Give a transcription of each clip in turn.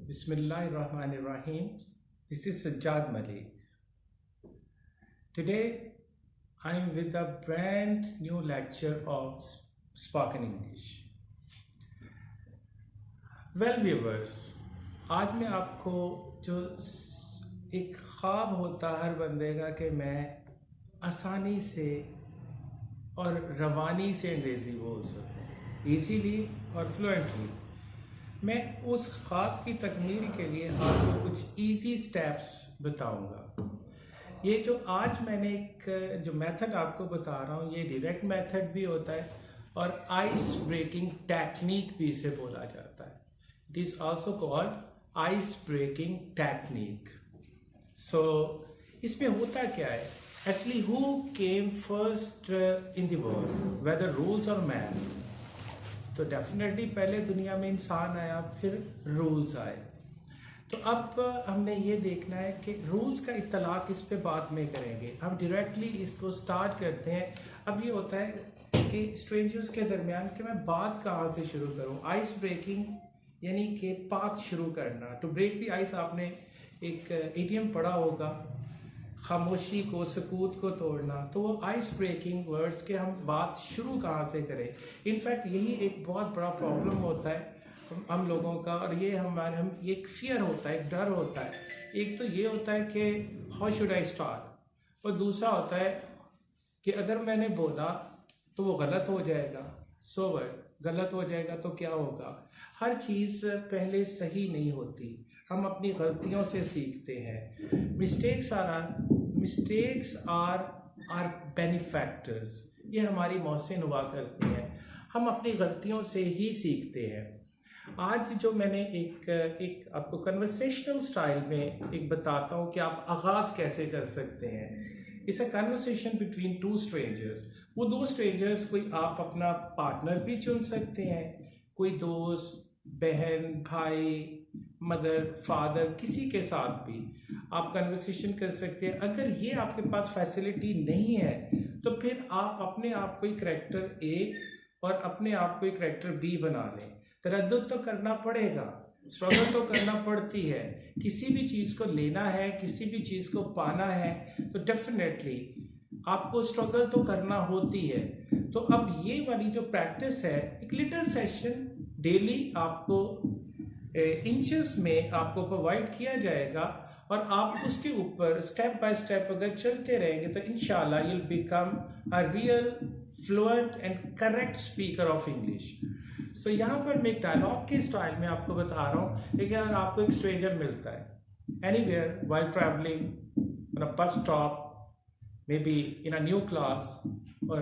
Bismillahirrahmanirrahim. This is Sajjad Malik. Today I am with a brand new lecture of spoken English. Well viewers, आज मैं आपको जो एक ख्वाब होता हर बंदे का कि मैं आसानी से और रवानी से अंग्रेज़ी बोल सकूँ, ईजीली और फ्लुएंटली, मैं उस ख्वाब की तकमील के लिए आपको कुछ इजी स्टेप्स बताऊंगा। ये जो आज मैंने एक जो मेथड आपको बता रहा हूँ, ये डायरेक्ट मेथड भी होता है और आइस ब्रेकिंग टेक्निक भी इसे बोला जाता है। It is also called ice breaking technique. So इसमें होता क्या है actually, who came first in the world, whether rules और मैन? तो डेफिनेटली पहले दुनिया में इंसान आया, फिर रूल्स आए। तो अब हमने ये देखना है कि रूल्स का इत्तलाक इस पे बाद में करेंगे, हम डायरेक्टली इसको स्टार्ट करते हैं। अब ये होता है कि स्ट्रेंजर्स के दरमियान कि मैं बात कहाँ से शुरू करूँ। आइस ब्रेकिंग यानी कि बात शुरू करना। टू ब्रेक द आइस, आपने एक इडियम पढ़ा होगा, खामोशी को, सकूत को तोड़ना। तो वो आइस ब्रेकिंग वर्ड्स के हम बात शुरू कहाँ से करें। इनफैक्ट यही एक बहुत बड़ा प्रॉब्लम होता है हम लोगों का, और ये हम एक फियर होता है, एक डर होता है। एक तो ये होता है कि हाउ शुड आई स्टार्ट, और दूसरा होता है कि अगर मैंने बोला तो वो गलत हो जाएगा, सो गलत हो जाएगा तो क्या होगा। हर चीज़ पहले सही नहीं होती, हम अपनी गलतियों से सीखते हैं। मिस्टेक्स आर बेनिफैक्टर्स, ये हमारी मौसें नुवा करती हैं। हम अपनी गलतियों से ही सीखते हैं। आज जो मैंने एक आपको कन्वर्सेशनल स्टाइल में एक बताता हूँ कि आप आगाज़ कैसे कर सकते हैं। It's a conversation between two strangers. वो दो स्ट्रेंजर्स, कोई आप अपना पार्टनर भी चुन सकते हैं, कोई दोस्त, बहन, भाई, मदर, फादर, किसी के साथ भी आप कन्वर्सेशन कर सकते हैं। अगर ये आपके पास फैसिलिटी नहीं है तो फिर आप अपने आप को करैक्टर ए और अपने आप को करैक्टर बी बना लें। तरद्दुद तो करना पड़ेगा, स्ट्रगल तो करना पड़ती है। किसी भी चीज़ को लेना है, किसी भी चीज़ को पाना है तो डेफिनेटली आपको स्ट्रगल तो करना होती है। तो अब ये वाली जो प्रैक्टिस है, एक लिटिल सेशन डेली आपको इंचेस में आपको प्रोवाइड किया जाएगा, और आप उसके ऊपर स्टेप बाय स्टेप अगर चलते रहेंगे तो इंशाल्लाह you'll become a real fluent and correct speaker of English. सो यहाँ पर मैं एक डायलॉग के स्टाइल में आपको बता रहा हूँ कि अगर आपको एक स्ट्रेंजर मिलता है anywhere while traveling on a bus stop, maybe in a new class or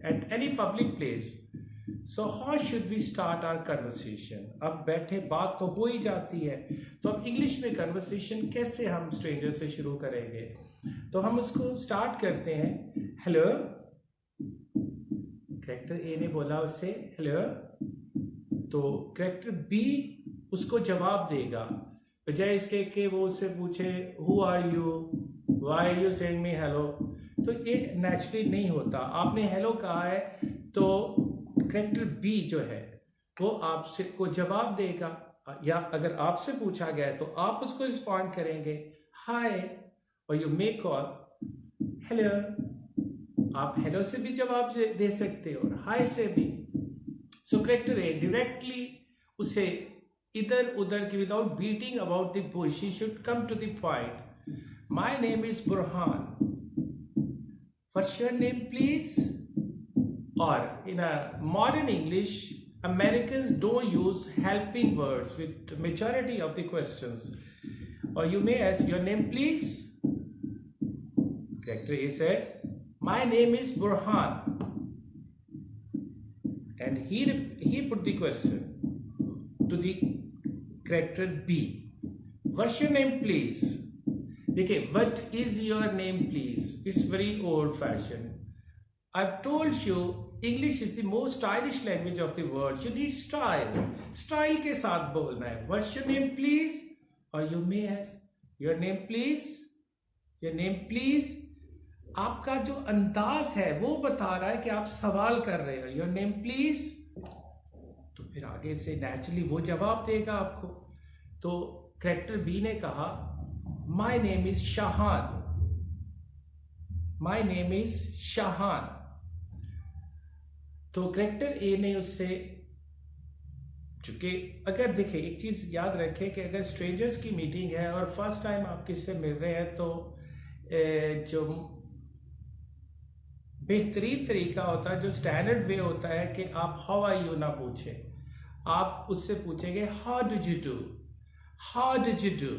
at any public place, so how should we start our conversation? अब बैठे बात तो हो ही जाती है, तो अब इंग्लिश में कन्वर्सेशन कैसे हम स्ट्रेंजर से शुरू करेंगे। तो हम उसको स्टार्ट करते हैं, हेलो। कैरेक्टर ए ने बोला उससे हेलो, तो कैरेक्टर बी उसको जवाब देगा, बजाय इसके कि वो उससे पूछे who are you, why are you saying me hello. तो ये नेचुरली नहीं होता। आपने हेलो कहा है तो कैरेक्टर बी जो है वो आपसे को जवाब देगा, या अगर आपसे पूछा गया तो आप उसको रिस्पॉन्ड करेंगे हाय, और यू मे कॉल हेलो। आप हेलो से भी जवाब दे सकते हो और हाय से भी। सो कैरेक्टर ए डायरेक्टली उसे इधर उधर की, without beating about the bush, he should come to the point. My name is Burhan, what's your name please. Or in a modern English, Americans don't use helping words with majority of the questions. Or you may ask, your name please. Character A said, my name is Burhan. And he put the question to the character B. What's your name please? Okay, what is your name please? It's very old fashioned. I've told you English is the most stylish language of the world. You need style. Style के साथ बोलना है। What's your name please? Or you may ask your name please. Your name please. आपका जो अंदाज है वो बता रहा है कि आप सवाल कर रहे हो। Your name please. तो फिर आगे से नेचुरली वो जवाब देगा आपको। तो कैरेक्टर बी ने कहा my name is Shahan, my name is Shahan. तो कैरेक्टर ए ने उससे, चूंकि अगर देखें एक चीज याद रखें कि अगर स्ट्रेंजर्स की मीटिंग है और फर्स्ट टाइम आप किससे मिल रहे हैं तो जो बेहतरीन तरीका होता है, जो स्टैंडर्ड वे होता है कि आप हाउ आर यू ना पूछें, आप उससे पूछेंगे how did you do, how did you do.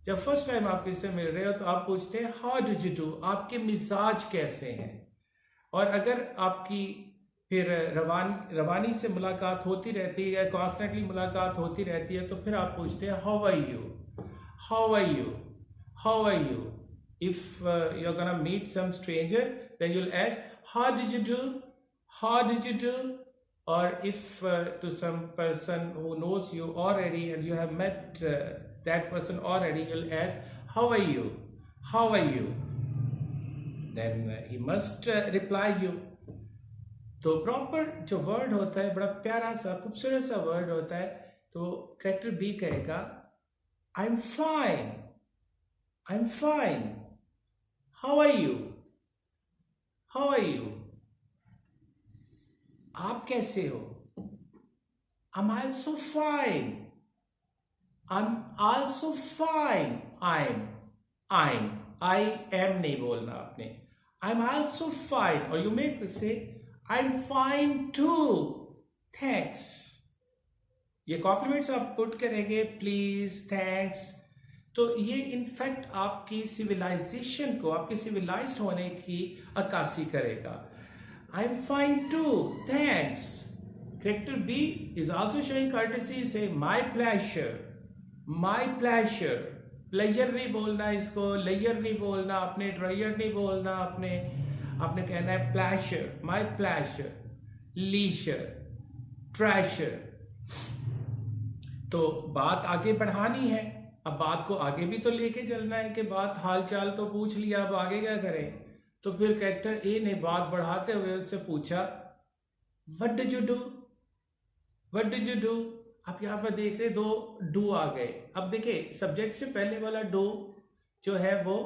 जब फर्स्ट टाइम आप किससे मिल रहे हो तो आप पूछते हैं हाउ डिड यू डू, आपके मिजाज कैसे हैं। और अगर आपकी फिर रवानी से मुलाकात होती रहती है, कॉन्स्टेंटली मुलाकात होती रहती है, तो फिर आप पूछते हैं how are you, how are you, how are you. If you're gonna meet some stranger, then you'll ask, how did you do? How did you do? Or if to some person who knows you already and you have met that person already, you'll ask, how are you? How are you? Then he must reply you. तो proper जो word होता है, बड़ा प्यारा सा खूबसूरत सा word होता है। तो कैरेक्टर बी कहेगा I am fine, I am fine, how are you, how are you, आप कैसे हो। I am also fine, I am also fine, I am नहीं बोलना आपने, आई एम आल्सो फाइन। और you make say I am fine too, thanks. ये compliments आप put करेंगे, प्लीज, थैंक्स। तो ये इनफैक्ट आपकी सिविलाइजेशन को, आपके सिविलाइज्ड होने की अक्कासी करेगा। I am fine too, thanks. Character B is also showing courtesy, say my pleasure, my pleasure. Pleasure नहीं बोलना इसको, लेयर नहीं बोलना, आपने ड्रायर नहीं बोलना, आपने कहना है pleasure, my pleasure, leisure, treasure. तो बात आगे बढ़ानी है, अब बात को आगे भी तो लेके चलना है कि बात हाल चाल तो पूछ लिया, अब आगे क्या करें। तो फिर कैरेक्टर ए ने बात बढ़ाते हुए उससे पूछा what did you do, what did you do. आप यहाँ पर देख रहे दो डू आ गए। अब देखिए सब्जेक्ट से पहले वाला डू जो है वो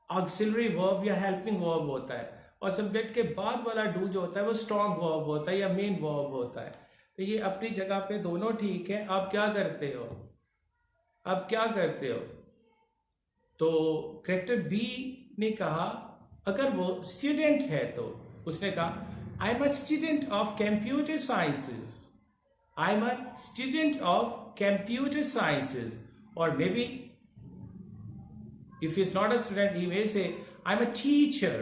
ऑक्सिलरी वर्ब या हेल्पिंग वर्ब होता है, और सब्जेक्ट के बाद वाला डू जो होता है वो स्ट्रॉन्ग वर्ब होता है या मेन वर्ब होता है। तो ये अपनी जगह पे दोनों ठीक है। आप क्या करते हो, अब क्या करते हो। तो कैरेक्टर बी ने कहा, अगर वो स्टूडेंट है तो उसने कहा I am a student of computer sciences, I am a student of computer sciences. और maybe if he's not a student, he may say I'm a teacher,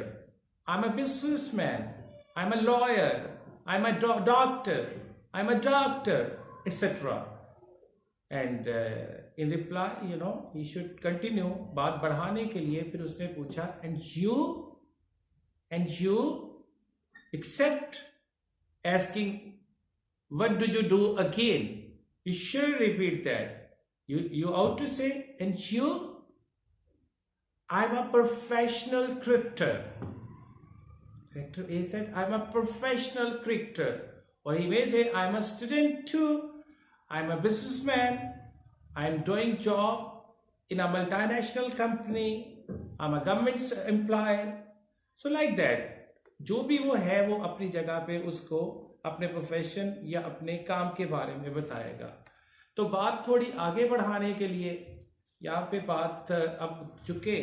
I'm a businessman, I'm a lawyer, I'm a doctor, I'm a doctor, etc. And in reply, you know, he should continue बात बढ़ाने के लिए। फिर उसने पूछा and you except asking what do you do again, you should repeat that. You ought to say and you, I'm a professional cricketer. Cricketer A said I'm a professional cricketer. Or he may say I'm a student too, I'm a businessman, I'm doing job in a multinational company, I'm a government employee. So like that, जो भी वो है वो अपनी जगह पे उसको अपने प्रोफेशन या अपने काम के बारे में बताएगा। तो बात थोड़ी आगे बढ़ाने के लिए यहाँ पे बात, अब चूंकि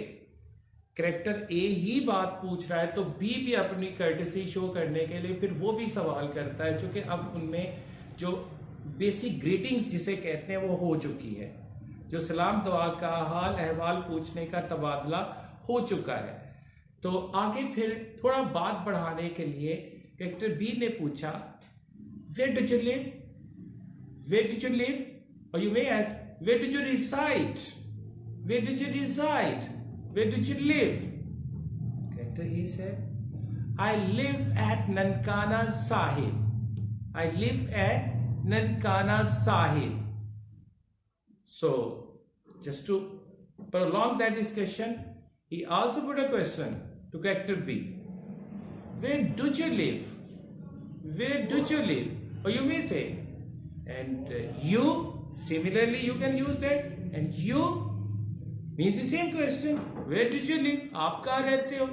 कैरेक्टर ए ही बात पूछ रहा है तो बी भी अपनी कर्टेसी शो करने के लिए फिर वो भी सवाल करता है, क्योंकि अब उनमें जो बेसिक ग्रीटिंग्स जिसे कहते हैं वो हो चुकी है, जो सलाम दुआ का हाल अहवाल पूछने का तबादला हो चुका है। तो आगे फिर थोड़ा बात बढ़ाने के लिए कैरेक्टर बी ने पूछा where did you live, where did you live, और you may ask where did you reside, where did you reside, where did you live? Character A said, I live at Nankana Sahib. I live at Nankana Sahib. So, just to prolong that discussion, he also put a question to character B. Where do you live? Where do you live? Or you may say, and you Similarly, you can use that. And you means the same question. Where did you live? आप कहाँ रहते हो?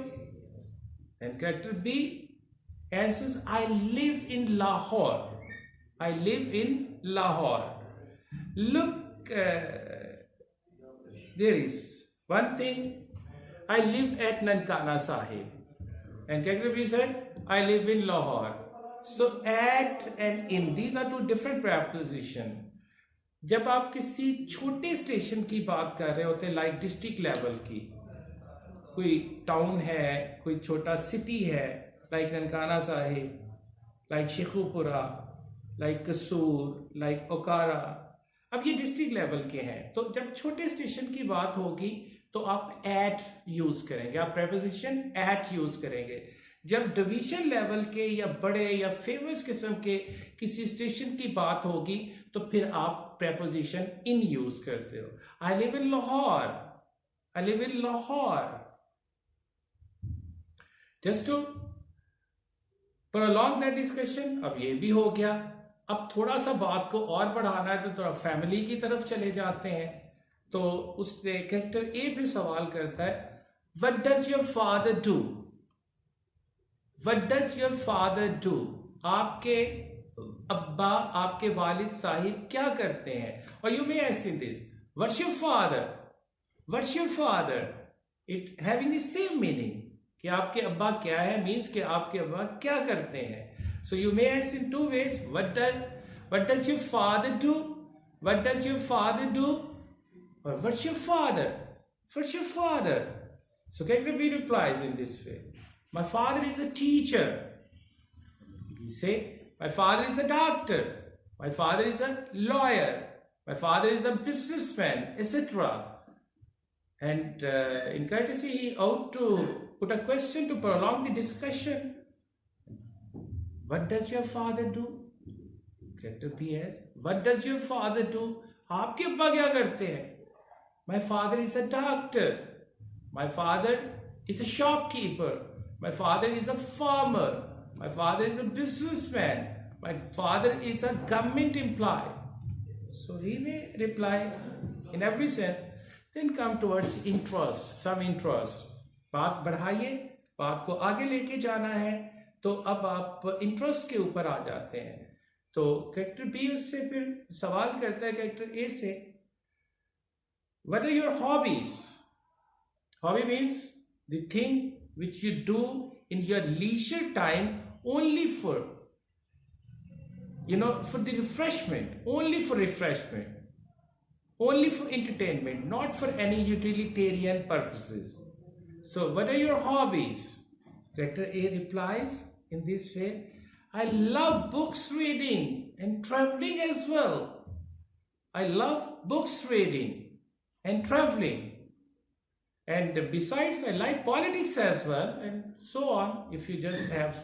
And character B answers, I live in Lahore. I live in Lahore. Look, there is one thing. I live at Nankana Sahib. And character B said, I live in Lahore. So at and in, these are two different prepositions. जब आप किसी छोटे station की बात कर रहे होते हैं, लाइक डिस्ट्रिक्ट लेवल की, कोई टाउन है, कोई छोटा सिटी है, like Nankana Sahib, like Sheikhupura, like कसूर, लाइक ओकारा, अब ये डिस्ट्रिक्ट लेवल के हैं, तो जब छोटे स्टेशन की बात होगी तो आप एट यूज करेंगे, आप प्रेपोजिशन एट यूज करेंगे। जब डिवीजन लेवल के या बड़े या फेमस किस्म के किसी स्टेशन की बात होगी तो फिर आप प्रेपोजिशन इन यूज करते हो। I live in Lahore, I live in Lahore. Just to prolong that discussion, अब ये भी हो गया। अब थोड़ा सा बात को और बढ़ाना है तो थोड़ा फैमिली की तरफ चले जाते हैं। तो उसने कैरेक्टर ए भी सवाल करता है, what does your father do? What does your father do? आपके अब्बा, आपके वालिद साहिब क्या करते हैं? और you may ask in this, what's your father? What's your father? It having the same meaning कि आपके अब्बा क्या है, मीन्स कि आपके अब्बा क्या करते हैं। So you may ask in two ways, what does your father do? What does your father do? और what's your father? What's your father? So character B replies in this way, my father is a teacher. You say, my father is a doctor, my father is a lawyer, my father is a businessman, etc. And in courtesy, he ought to put a question to prolong the discussion. What does your father do? Character B has, what does your father do? आपके अब्बा क्या करते हैं? My father is a doctor, my father is a shopkeeper, my father is a farmer, my father is a businessman, my father is a government employee. So he may reply in every sense, then come towards interest, some interest. बात बढ़ाइए, बात को आगे लेके जाना है, तो अब आप इंटरेस्ट के ऊपर आ जाते हैं। तो कैरेक्टर बी उससे फिर सवाल करता है कैरेक्टर ए से, what are your hobbies? Hobby means the thing which you do in your leisure time only for, for the refreshment, only for refreshment, only for entertainment, not for any utilitarian purposes. So what are your hobbies? Character A replies in this way, I love books reading and traveling as well. I love books reading and traveling. And besides, I like politics as well, and so on. If you just have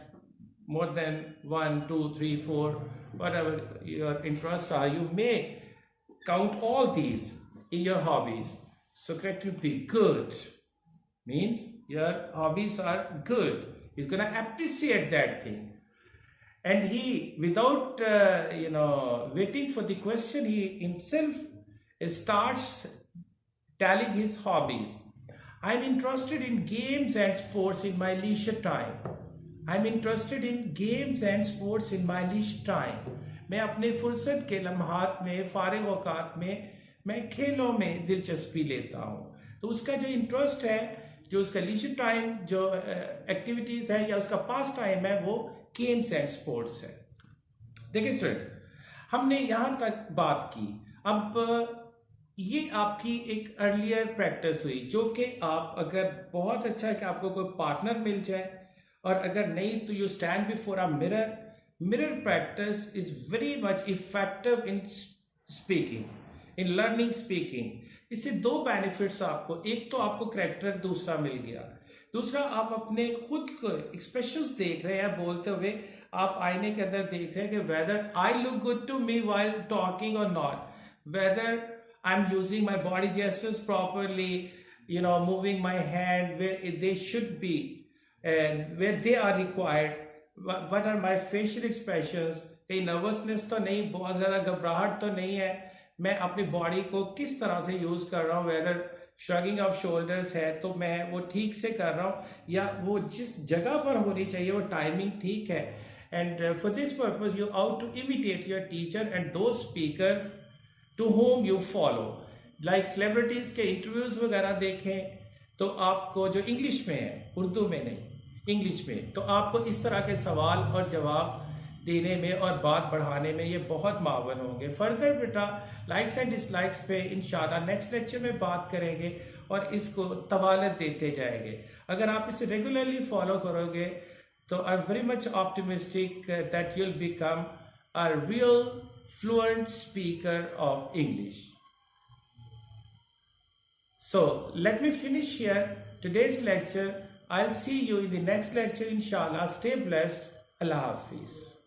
more than 1, 2, 3, 4, whatever your interests are, you may count all these in your hobbies. So character B, good, means your hobbies are good. He's going to appreciate that thing. And he, without, waiting for the question, he himself starts telling his hobbies. I'm interested in games and sports in my leisure time. I'm interested in games and sports in my leisure time. मैं अपने फुर्सत के लम्हात में, फारिग औकात में, मैं खेलों में दिलचस्पी लेता हूँ। तो उसका जो इंटरेस्ट है, जो उसका लीजर टाइम, जो एक्टिविटीज़ है या उसका पास टाइम है, वो गेम्स एंड स्पोर्ट्स है। देखिए स्टूडेंट्स, हमने यहाँ तक बात की। अब ये आपकी एक अर्लियर प्रैक्टिस हुई, जो कि आप अगर बहुत अच्छा है कि आपको कोई पार्टनर मिल जाए, और अगर नहीं तो you stand before a mirror. Mirror practice is very much effective in speaking, in learning speaking. इससे दो बेनिफिट्स आपको, एक तो आपको करेक्टर दूसरा मिल गया, दूसरा आप अपने खुद को एक्सप्रेशंस देख रहे हैं बोलते हुए, आप आईने के अंदर देख रहे हैं कि whether I look good to me while talking और not, whether I'm using my body gestures properly, moving my hand where they should be and where they are required. What are my facial expressions? कहीं nervousness तो नहीं, बहुत ज़्यादा घबराहट तो नहीं है, मैं अपनी बॉडी को किस तरह से यूज़ कर रहा हूँ, वेदर श्रगिंग ऑफ शोल्डर्स है तो मैं वो ठीक से कर रहा हूँ, या वो जिस जगह पर होनी चाहिए वो टाइमिंग ठीक है. And for this purpose you ought to imitate your teacher and those speakers to whom you follow. Like celebrities के इंटरव्यूज़ वगैरह देखें तो आपको, जो इंग्लिश में है, उर्दू में नहीं, इंग्लिश में, तो आपको इस तरह के सवाल और जवाब देने में और बात बढ़ाने में ये बहुत मावन होंगे. फर्दर बेटा लाइक्स एंड डिसलाइक्स पे इंशाल्लाह नेक्स्ट लेक्चर में बात करेंगे और इसको तवालत देते जाएंगे. अगर आप इसे रेगुलरली फॉलो करोगे तो I am very much optimistic that you will become a real fluent speaker of English. So let me finish here today's lecture. I'll see you in the next lecture inshallah. Stay blessed. Allah Hafiz.